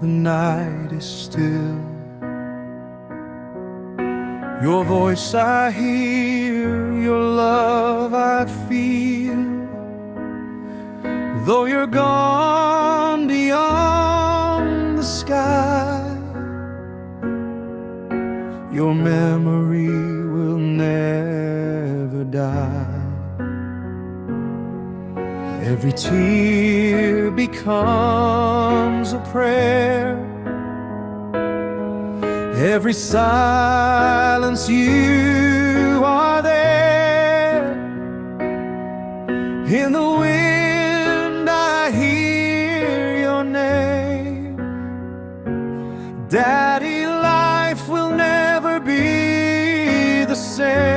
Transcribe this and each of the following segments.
the night is still. Your voice I hear, your love I feel. Though you're gone beyond the sky, your memory will never die. Every tear becomes a prayer, every silence you are there. In the wind I hear your name. Daddy, life will never be the same.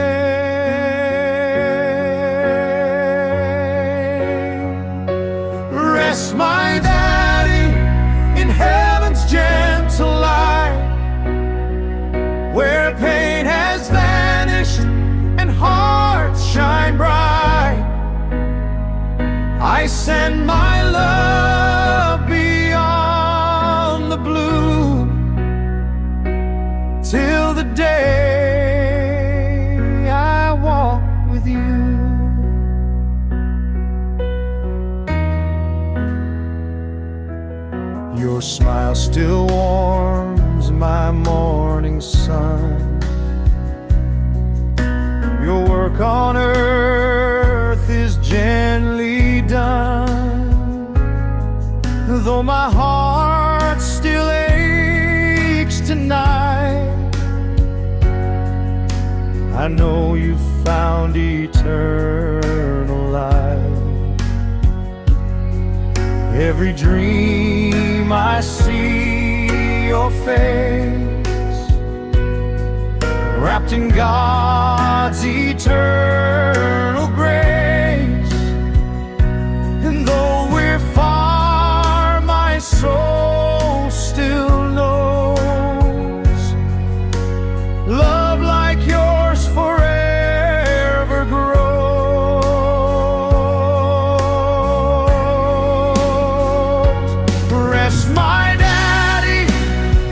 Rest, my daddy, in heaven's gentle light, where pain has vanished and hearts shine bright. I send my love beyond the blue, till the day I walk with you. Your smile still warms my morning sun. Your work on earth is gently done. Though my heart still aches tonight, I know you found eternal life. Every dream I see your face, wrapped in God's eternal grace. And though we're far, my soul still knows love like yours forever grows. Rest, my daddy,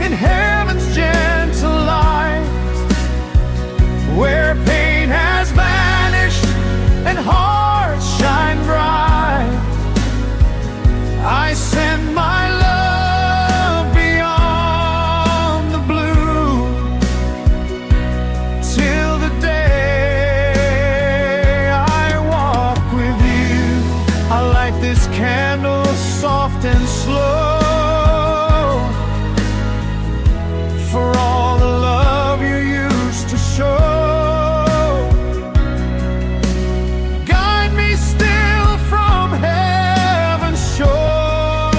in heaven's gentle light, where pain has vanished and hearts shine bright. I send my love beyond the blue, till the day I walk with you. I light this candle soft and slow, for all the love you used to show. Guide me still from heaven's shore,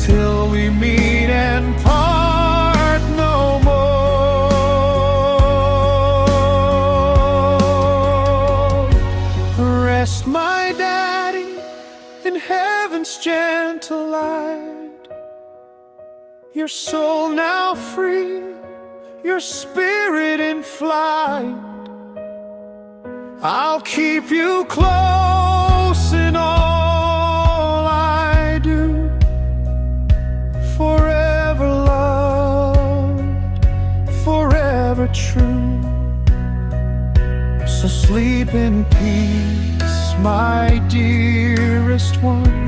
till we meet and part no more. Rest, my daddy, in heaven's gentle light. Your soul now free, your spirit in flight. I'll keep you close in all I do, forever loved, forever true. So sleep in peace, my dearest one.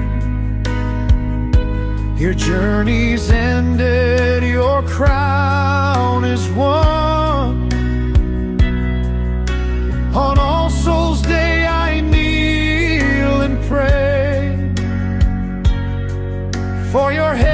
Your journey's ended, your crown is won. On All Souls' Day I kneel and pray for your head